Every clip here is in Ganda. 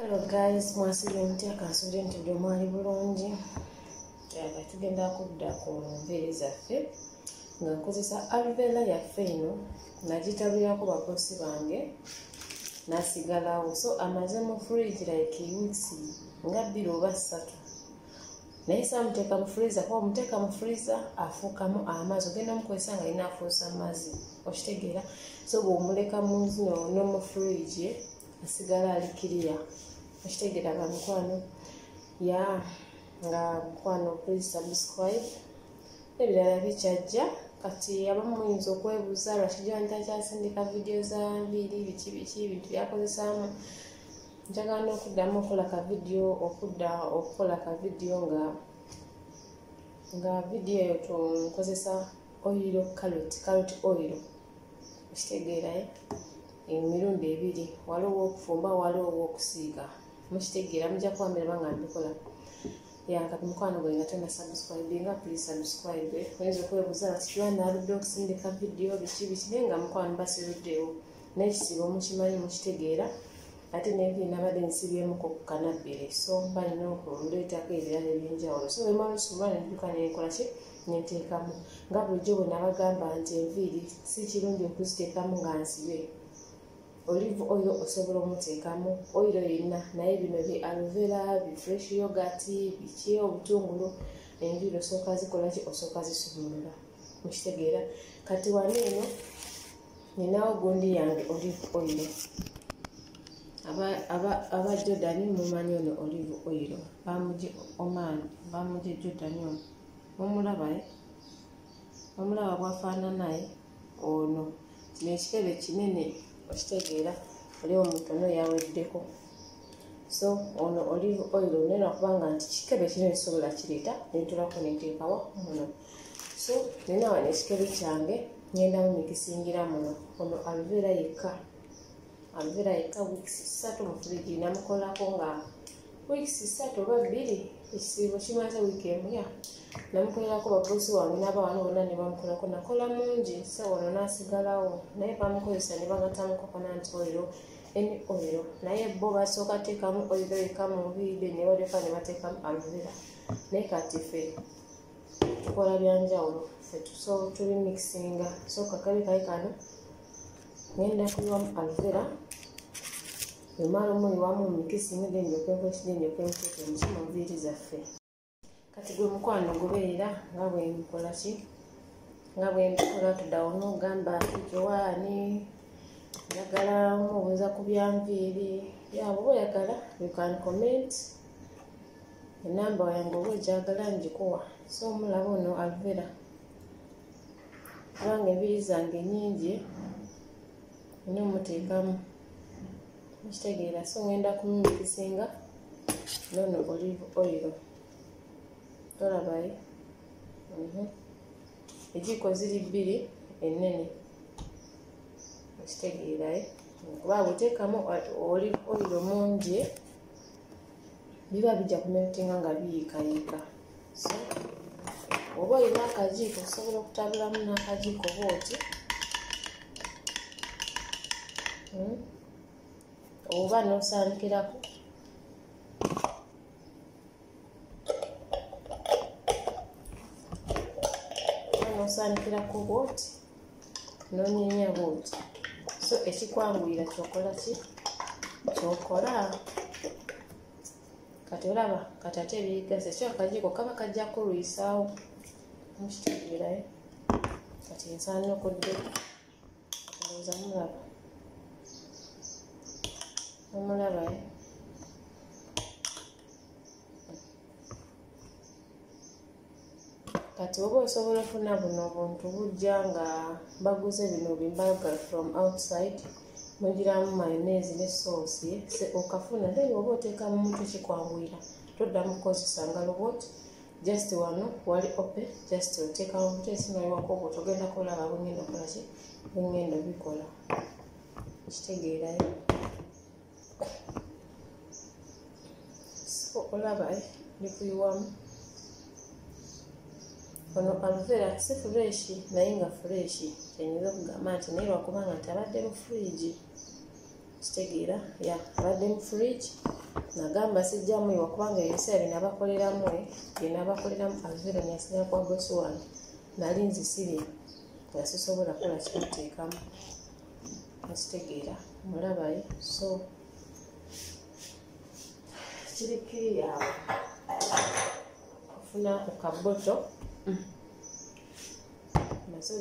Hello guys, mwasibye mutya kansubire ntudde mwali bulungi. Tugenda kudda ku nviiri zaffe nga nkozesa aloe vera yaffe eno nagitabirako bakosi bange nasigalawo, so amaze mu fridge like weeks nga 2 oba 3 naye samuteeka mu freezer kuba omuteeka mu freezer afuukamu amazzi, ogenda mukozesa nga alina afuusa amazzi, okitegeera. So bw'omuleka mu zino no mu fridge asigala ali kiriya, okitegeera ba mukwano ya nga mukwano. Please subscribe ebirala bikyajja. Kati abamu muyinza okwebuuza lwaki John takyasindika video za nviiri biki ebintu byakozesaamu. Njagala n'okuddamu okukola ka video nga video eyo tunkozesa oil carrot oil, okitegeera emirundi ebiri, waliwo okufumba waliwo okusiiga, mukitegeera mujja kuwambira nga mbikola. Kati mukwano gwe nga tonna subscribe nga please subscribe. Oyinza okwebuuza lwaki naludde okusindika video biki naye nga mukwano basiruddewo n'ekisibo mukimanyi mukitegeera, ate n'enviiri nabadde nsibyemukko ku kanabbiri, so mba nina okuleetako ebirala ebyenjawulo. So bwe mala olusuku lwa nentuuka nenkola ki nenteekamu nga bulijjo bwe nabagamba nti enviiri si kirungi okuziteekamu nga nsibe. Olive oil osobola omuteekamu oil yenna, naye bino bi aloe vera bi fresh yogurt biki obutungulu, enviiri osooka zikola ki osooka zisumulula, mukitegeera. Kati wano eno ninawo gundi yange olive oil. aba Jordan mumanyi ono olive oil bamugye Jordan ono omulaba bwafaananaye ono. Kino ekitebe kinene, okitegeera, oli omutono yaweddeko. So ono olive oil nena kubanga nti kikebe kinene kisobola kireeta nentulako nenteekawo muno. So nina wano ekikebe kyange ngenda mumikisingira muno ono aloe vera yekka. Aloe vera yekka weeks 3 mu fridge, namukolako nga weeks 3 oba 2, ekisiibo kimaze wiiki emu ya namukolerako babosi wange n'abawano bonna ne bamukolako, nakola mungi. So wano nasigalawo naye bamukozesa ne bagattamu coconut oil eni oil, naye bo basooka teekamu oil yekka mu nviiri ne baleka ne bateekamu aloe vera. Naye kati ffe tukola byanjawulo, so tuli mixinga. So kakabe kali kano ngenda kuyiwamu aloe vera, emala omuyiwamu mumikisinga denjoke muteeke mu nviiri zaffe. Kati gwe mukwano gobeera nga bwe nkola ki nga bwe mbikola. Tuddawo n'ogamba kijowaani njagala mubuuza ku byanviiri yaba oba oyagala you can comment. Enamba yange oba ogyagala ngikuwa. So mulaba ono aloe vera kubanga enviiri zange nnyingi nina omuteekamu, mukitegeera. So ngenda kumumikisinga nono olive oil. Tolabaye ejiiko ziri 2 ennene, okitegeeraye. Kuba buteekamu olive oil mungi biba bijja kumetinga nga biyiikayiika. So oba olina akajiiko osobola okutabulamu n'akajiiko bwoti, oba n'osaanikirako bwoti n'onyenya bwoti. So ekikwanguyira kyokola ki kyokola. Kati olaba kati ate ebiyigase ekyo akajiiko kaba kajja kulwisaawo, mukitegeerayo. Kati nsaana okudde olowooza mulabaye. Kati oba osobola ofuna buno obuntu bujja nga baguze bino bimbaga from outside, mugiramu mayonnaise ne sauce okafuna, then oba oteekamu muntu kikwanguyira toddamu kukozesa ngalo bwoti. Just wano wali open, just oteekamu buteesi noliwako bwoti, ogenda kulaba bwengenda okola ki bwengenda bikola, kitegeerayo. So olaba ndikuyiwamu ono aloe vera si fresh naye nga fresh, kyenyinza okugamba nti naye lwakubanga nti abadde mu fridge, kitegeera abadde mu fridge nagamba sijjamu iwa kubanga ebiseera binabakoleramu binabakoleramu aloe nyasigala kwa bosi wange nali nzisibye nga sisobola kukola kikuteekamu nakitegeera mulabayo so kirikiri awo ofuna ku kaboto maze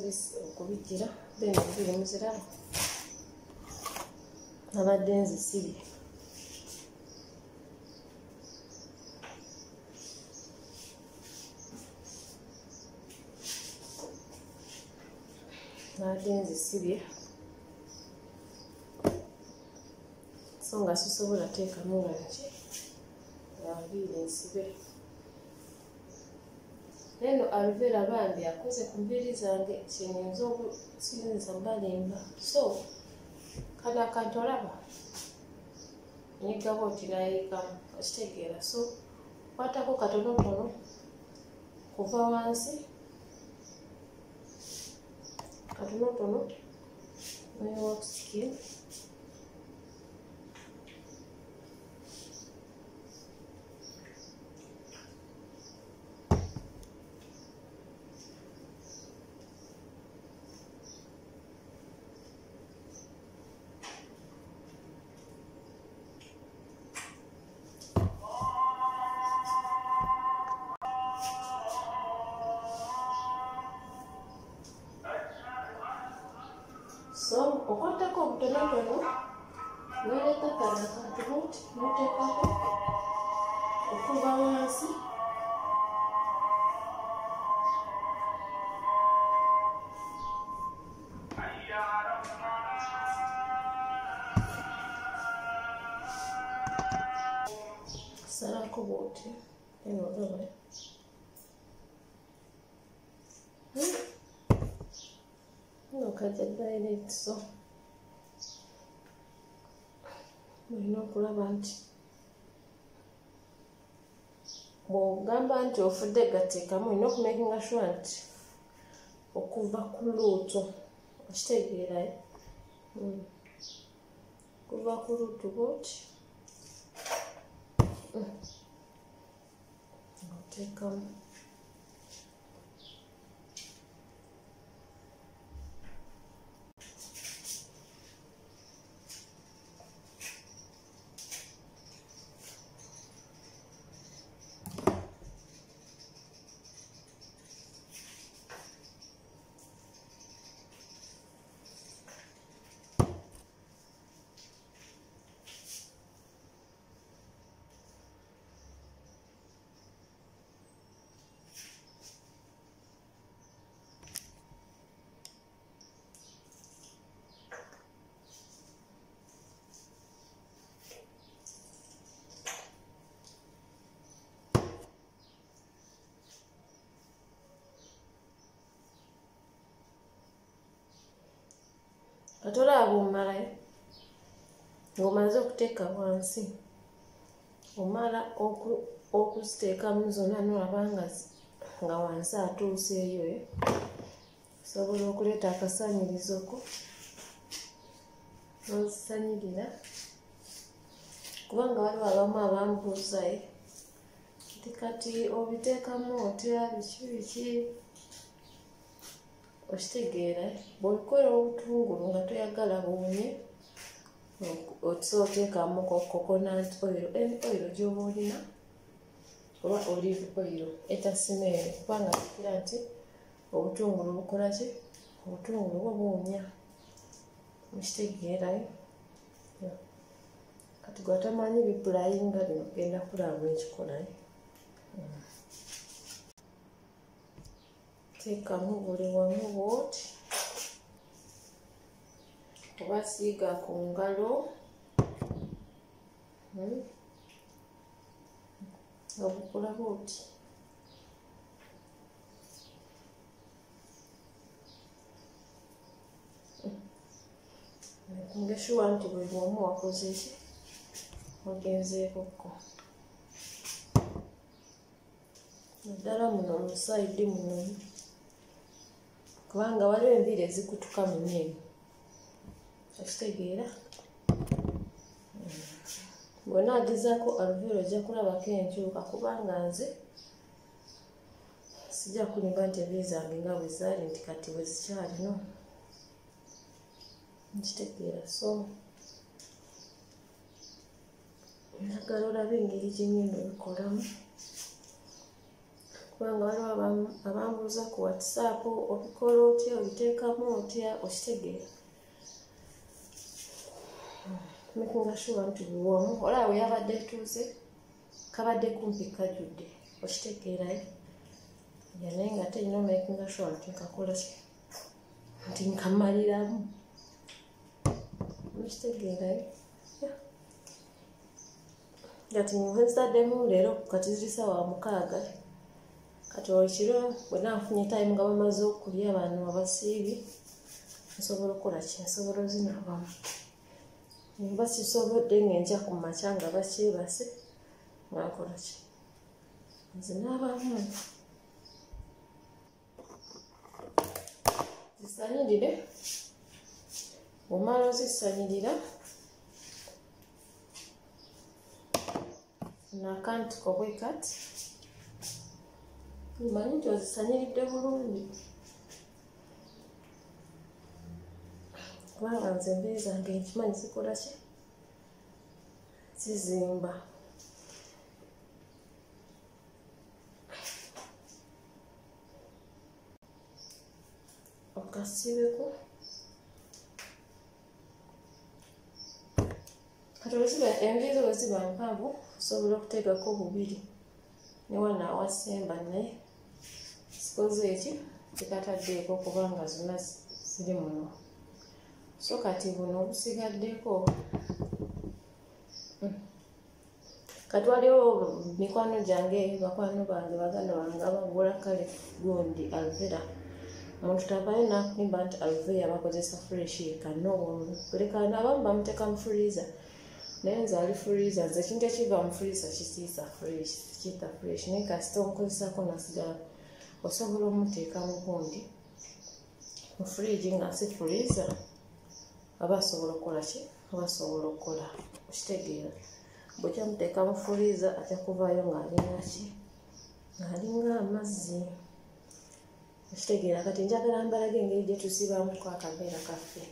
okubijjira then bibiri muziraba nabadde nzisibye so nga sisobola teekamu langi yambire nsibe neno aluvera bambi akoze ku mbiri zange kiyinza balimba so kana akantu olaba nyiggabo oti nayiikamu okitegeera so kwatako katonotono kuva wansi katonotono newakusiki so okwatako obutonotono noleka kana kantu noteekako okuva wansi salako bwoti eno olaba okaja direct so mulina okulaba nti bw'ogamba nti ofudde gateekamu olina okumakinga sure nti okuva ku luutu okitegeera okuva ku luutu bwoti oteekamu atolaba omalayo ng'omaze okuteeka wansi omala okuziteekamu zonna nolaba nga wansi atuuseeyo osobola okuleeta akasaanyirizo ko n'ozisanyirira kubanga waliwo abamu abambuuza nti kati obiteekamu otya biki okitegeera bw'okola obutungulu nga toyagala buwunye oteekamu coconut oil oil gy'oba olina oba olive oil etasimeere kubanga tukira nti obutungulu bukola ki obutungulu bwo buwunya mukitegeerayo kati gwatamanyi bipulayinga bino genda kulaba ekikolayo teekamu buli wamu bwoti oba siiga ku ngalo obukula bwoti ngeshuwa nti buli bwomu wakoze ki wagenzeekokko naddala muno omusaidi muno kubanga waliwo enviiri ezikutuka mu nnyo okitegeera bwe naagezaako aloe vera ojja kulabako enkyuka kubanga nze sijja kulimba nti enviiri zange nga bwe zaali nti kati bwe zikyali no nkitegeera. So njagala olabe engeri gye ngenda obikolamu kubanga waliwo abambuuza ku WhatsApp obikola otya obiteekamu otya okitegeera. Making sure nti buwomu olaba we yabadde tuuze kabadde kumpi kajjudde okitegeerayo naye nga ate ino making sure nti nkakola nti nkamaliramu okitegeerayo. Kati nzitaddemu leero kati ziri ssaawa 6 kati olukiro bwe nanfunye time nga bamaze okulya bano abasiibi nsobola okukola ki nsobola ozinaabamu mba sisobodde ngenja ku makya nga bakyebase ngakola ki nzinaabamu zisanyirire. Omala ozisanyirira n'akantiko bwe kati mmanyi nti ozisanyiridde bulungi kubanga nze enviiri zange nkimanyi zikola ki zizimba. Okasibeku kati enviiri bwe ziba mpanvu osobola okuteekako 2 ne wano awasemba naye sikoze eki tekataddeeko kubanga zonna ziri muno. So kati buno obusigaddeko kati waliwo mikwano gyange bakwano bange baganda bange abagula kale gundi aloe vera omuntu tavayo nakulimba nti aloe vera bakozesa fresh ekanowomu kulekana abamu bamuteeka mu freezer naye nze ali freezer nze ekintu ekiva mu freezer kisiisa fresh kita fresh naye kasita omukozesako nasigala osobola omuteeka mu gundi mu fridge nga si freezer aba asobola okukola ki aba asobola okukola okitegeera. Bwekyamuteeka mu freezer ajja kuvaayo ng'alina ki ng'alinga amazzi okitegeera. Kati njagala mbalaga engeri gye tusibamu ku akaveera kaffe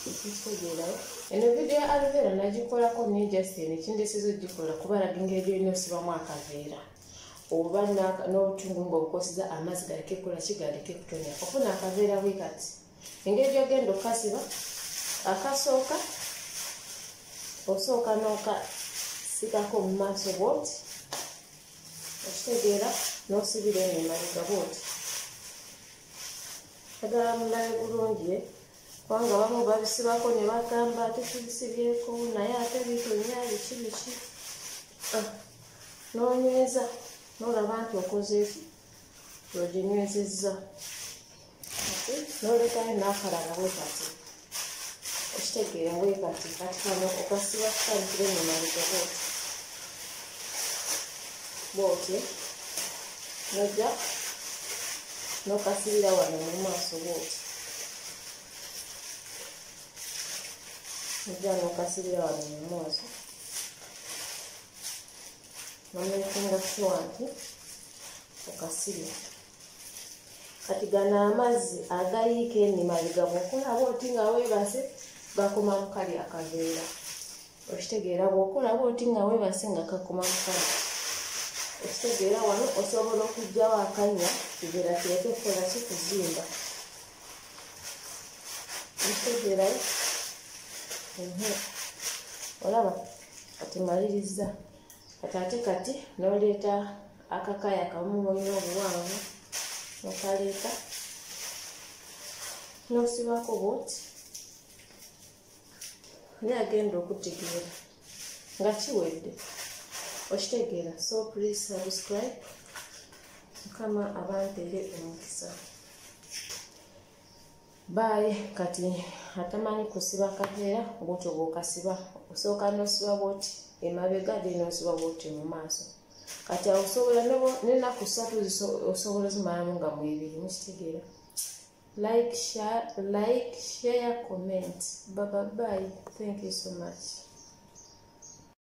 okitegeerayo. Eno vidiyo ya aloe vera nagikolako naye Justin ekindesiza ogikola kubalaga engeri gyolina osibamu akaveera oba n'obutungu ng'obukosiza amazzi galeke kukola ki galeke kutonya ofuna akaveera bwe kati. Engeri gy'ogenda okasiba akasooka osooka n'okasikako mu maaso bwoti okitegeera n'osibira eno emabega bwoti agala mulabe bulungi kubanga abamu babisibako ne bagamba ate tubisibyeko naye ate bitonya biki biki n'onyweza n'olaba nti okoze eki oginywezezza n'olekayo n'akalala bwe kati okitegeera bwe kati kati kano okasiba kutandikira eno emabega bwoti nojja n'okasibira wano mu maaso bwoti nojja n'okasibira wano mu maaso nomekinga sure nti okasibye. Kati gano amazzi agayiika eno emabega bw'okola bwoti nga weebase gakoma mu kali akaveera okitegeera. Bw'okola bwoti nga weebase nga kakoma mu kali okitegeera. Wano osobola okugyawo akanya kiveera kireke kukola ki kuzimba okitegeerayo. Olaba kati maliriza kati n'oleeta akakaya kamu olina obuwanvu okaleeta n'osibako bwoti naye agenda okutegeera nga kiwedde okitegeera. So please subscribe. Mukama abantere omukisa. Bye. Kati atamanyi kusiba kaveera bwotyo bw'okasiba osooka n'osiba bwoti emabega ate n'osiba bwoti mu maaso. Kati awo osobola n'ennaku 3 osobola zimalamu nga mwebiri mukitegeera. Like, share, comment. Bye. Thank you so much.